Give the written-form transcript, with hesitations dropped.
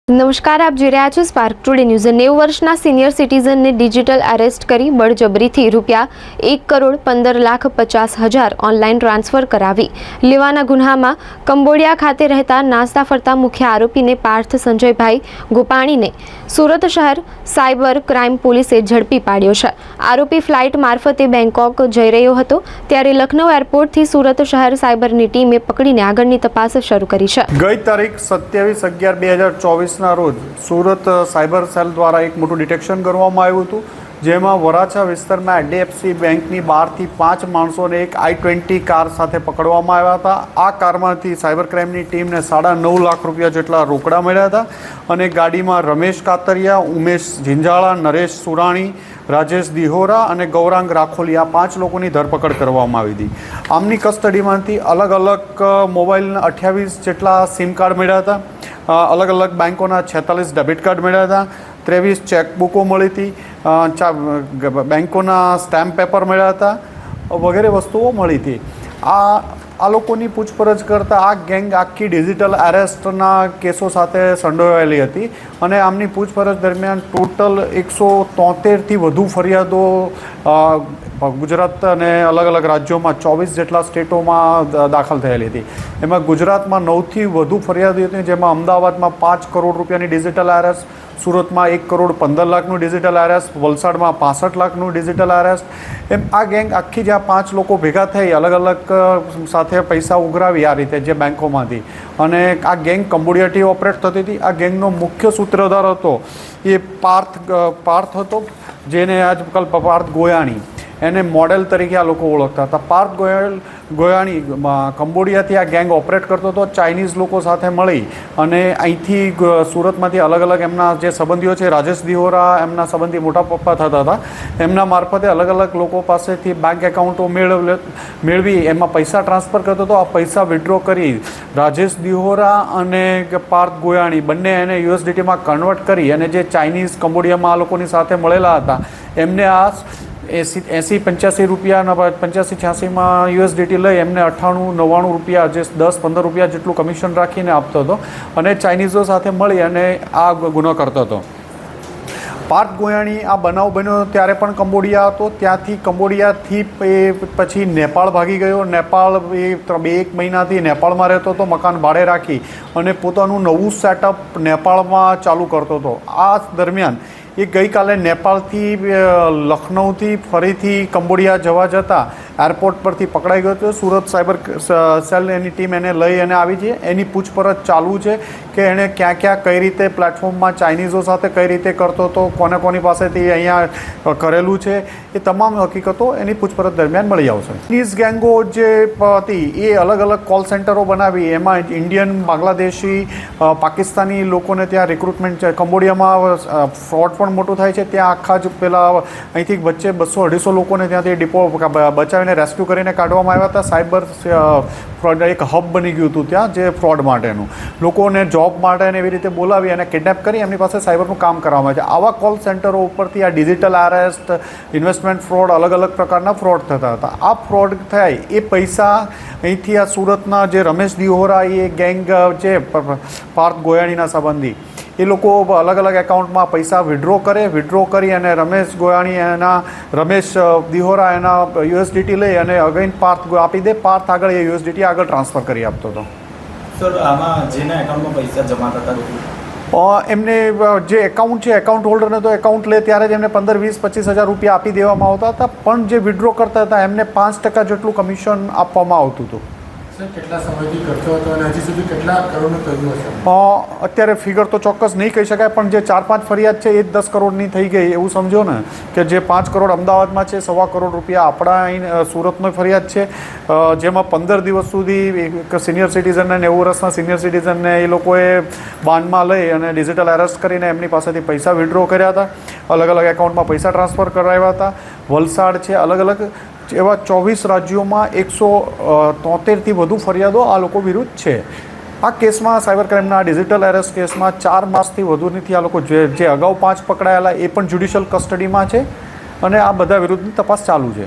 નમસ્કાર, આપ જોઈ રહ્યા છો સ્પાર્ક ટુડે ન્યૂઝ। 90 વર્ષના સિનિયર સિટીઝનને ડિજિટલ અરેસ્ટ કરી બળજબરીથી ₹1,15,50,000 ઓનલાઈન ટ્રાન્સફર કરાવી લેવાના ગુન્હામાં કંબોડિયા ખાતે રહેતા નાસ્તા ફરતા મુખ્ય આરોપીને પાર્થ સંજયભાઈ ગોપાણીને સુરત શહેર સાયબર ક્રાઇમ પોલીસે ઝડપી પાડ્યો છે। આરોપી ફ્લાઇટ મારફતે બેંકોક જઈ રહ્યો હતો ત્યારે લખનૌ એરપોર્ટથી સુરત શહેર સાયબરની ટીમે પકડીને આગળની તપાસ શરૂ કરી છે। ગઈ તારીખ 27/11/2024 ના રોજ સુરત સાયબર સેલ દ્વારા એક મોટું ડિટેક્શન કરવામાં આવ્યું હતું, જેમાં વરાછા વિસ્તારમાં HDFC બેંકની બહારથી 5 માણસોને એક I-20 કાર સાથે પકડવામાં આવ્યા હતા। આ કારમાંથી સાયબર ક્રાઇમની ટીમને ₹9.5 લાખ જેટલા રોકડા મળ્યા હતા અને ગાડીમાં રમેશ કાતરિયા, ઉમેશ ઝીંઝાળા, નરેશ સુરાણી, રાજેશ દિહોરા અને ગૌરાંગ રાખોલી આ 5 લોકોની ધરપકડ કરવામાં આવી હતી। આમની કસ્ટડીમાંથી અલગ અલગ મોબાઈલના 28 જેટલા સિમ કાર્ડ મળ્યા હતા, અલગ અલગ બેંકોના 46 ડેબિટ કાર્ડ મળ્યા હતા, 23 ચેકબુકો મળી હતી, બેંકોના સ્ટેમ્પ પેપર મળ્યા હતા વગેરે વસ્તુઓ મળી હતી। આ લોકોની પૂછપરછ કરતાં આ ગેંગ આખી ડિજિટલ અરેસ્ટના કેસો સાથે સંડોવાયેલી હતી અને આમની પૂછપરછ દરમિયાન ટોટલ 173થી વધુ ફરિયાદો ગુજરાત અને અલગ અલગ રાજ્યોમાં 24 જેટલા સ્ટેટોમાં દાખલ થયેલી હતી। એમાં ગુજરાતમાં 9થી વધુ ફરિયાદો હતી, જેમાં અમદાવાદમાં ₹5 કરોડ ડિજિટલ અરેસ્ટ, સુરતમાં ₹1,15,00,000 ડિજિટલ અરેસ્ટ, વલસાડમાં ₹65 લાખનું ડિજિટલ અરેસ્ટ। એમ આ ગેંગ આખી જ્યાં 5 લોકો ભેગા થઈ અલગ અલગ સાથે પૈસા ઉઘરાવી આ રીતે જે બેંકોમાંથી, અને આ ગેંગ કંબોડિયાથી ઓપરેટ થતી હતી। આ ગેંગનો મુખ્ય સૂત્રધાર હતો એ પાર્થ હતો, જેને આજકાલ પાર્થ ગોયાણી એને મોડેલ તરીકે આ લોકો ઓળખતા હતા। પાર્થ ગોયાણી કંબોડિયાથી આ ગેંગ ઓપરેટ કરતો હતો, ચાઇનીઝ લોકો સાથે મળી અને અહીંથી સુરતમાંથી અલગ અલગ એમના જે સંબંધીઓ છે, રાજેશ દિહોરા એમના સંબંધી મોટા પપ્પા થતા હતા, એમના મારફતે અલગ અલગ લોકો પાસેથી બેંક એકાઉન્ટો મેળવી એમાં પૈસા ટ્રાન્સફર કરતો હતો। આ પૈસા વિડ્રો કરી રાજેશ દિહોરા અને પાર્થ ગોયાણી બંને એને USDTમાં કન્વર્ટ કરી અને જે ચાઇનીઝ કંબોડિયામાં આ લોકોની સાથે મળેલા હતા એમને આ 80-85 રૂપિયા, 85-86માં USDT લઈ એમને 98-99 રૂપિયા, જે 10-15 રૂપિયા જેટલું કમિશન રાખીને આપતો હતો અને ચાઇનીઝો સાથે મળી અને આ ગુનો કરતો હતો। પાર્થ ગોયાણી આ બનાવ બન્યો ત્યારે પણ કંબોડિયા હતો, કંબોડિયાથી પછી નેપાળ ભાગી ગયો। નેપાળ એ 2-1 મહિનાથી નેપાળમાં રહેતો હતો, મકાન ભાડે રાખી અને પોતાનું નવું સેટઅપ નેપાળમાં ચાલુ કરતો હતો। આ દરમિયાન એ ગઈકાલે નેપાળથી લખનૌથી ફરીથી કંબોડિયા જવા જતાં એરપોર્ટ પરથી પકડાઈ ગયો હતો। સુરત સાયબર સેલ એની ટીમ એને લઈ અને આવી છે, એની પૂછપરછ ચાલુ છે કે એણે ક્યાં ક્યાં કઈ રીતે પ્લેટફોર્મમાં ચાઇનીઝો સાથે કઈ રીતે કરતો હતો, કોની પાસેથી અહીંયા કરેલું છે, એ તમામ હકીકતો એની પૂછપરછ દરમિયાન મળી આવશે। ચાઇનીઝ ગેંગો જે હતી એ અલગ અલગ કોલ સેન્ટરો બનાવી એમાં ઇન્ડિયન, બાંગ્લાદેશી, પાકિસ્તાની લોકોને ત્યાં રિક્રુટમેન્ટ છે। કંબોડિયામાં ફ્રોડ પણ મોટું થાય છે, ત્યાં આખા જ પેલા અહીંથી વચ્ચે 200-250 લોકોને ત્યાંથી ડિપો બચાવીને રેસ્ક્યુ કરીને કાઢવામાં આવ્યા હતા। સાયબર ફ્રોડ એક હબ બની ગયું હતું ત્યાં, જે ફ્રોડ માટેનું લોકોને જોબ માટે એવી રીતે બોલાવી અને કિડનેપ કરી એમની પાસે સાયબરનું કામ કરવામાં આવે છે। આવા કોલ સેન્ટરો ઉપરથી આ ડિજિટલ અરેસ્ટ, ઇન્વેસ્ટમેન્ટ ફ્રોડ, અલગ અલગ પ્રકારના ફ્રોડ થતા હતા। આ ફ્રોડ થાય એ પૈસા અહીંથી આ સુરતના જે રમેશ દિહોરા એ ગેંગ છે પાર્થ ગોયાણીના સંબંધી, એ લોકો અલગ અલગ એકાઉન્ટમાં પૈસા વિડ્રો કરી અને રમેશ દિહોરા એના USDT લઈ અને અગેન પાર્થ આપી દે, પાર્થ આગળ એ USDT આગળ ટ્રાન્સફર કરી આપતો હતો। સર, આમાં જેના એકાઉન્ટમાં પૈસા જમા થતા એમને જે એકાઉન્ટ છે, એકાઉન્ટ હોલ્ડરને તો એકાઉન્ટ લે ત્યારે જ એમને 15-20-25 હજાર રૂપિયા આપી દેવામાં આવતા હતા, પણ જે વિડ્રો કરતા હતા એમને 5% જેટલું કમિશન આપવામાં આવતું હતું। કેટલા સમયથી કરતો હતો અને હજી સુધી કેટલા કરોડનું થયું હશે? અત્યારે ફિગર તો ચોક્કસ નહીં કહી શકાય, પણ જે 4-5 ફરિયાદ છે એ જ 10 કરોડની થઈ ગઈ એવું સમજો ને, કે જે 5 કરોડ અમદાવાદમાં છે, ₹1.25 કરોડ આપણા અહીં સુરતનો ફરિયાદ છે, જેમાં 15 દિવસ સુધી એક સિનિયર સિટીઝનને, 90 વર્ષના સિનિયર સિટીઝનને એ લોકોએ બાનમાં લઈ અને ડિજિટલ અરેસ્ટ કરીને એમની પાસેથી પૈસા વિડ્રો કર્યા હતા, અલગ અલગ એકાઉન્ટમાં પૈસા ટ્રાન્સફર કરાવ્યા હતા। વલસાડ છે, અલગ અલગ એવા 24 રાજ્યોમાં 173થી વધુ ફરિયાદો આ લોકો વિરુદ્ધ છે। આ કેસમાં, સાયબર ક્રાઇમના ડિજિટલ અરેસ્ટ કેસમાં 4 માસથી વધુથી આ લોકો જે અગાઉ 5 પકડાયેલા એ પણ જ્યુડિશિયલ કસ્ટડીમાં છે અને આ બધા વિરુદ્ધની તપાસ ચાલુ છે।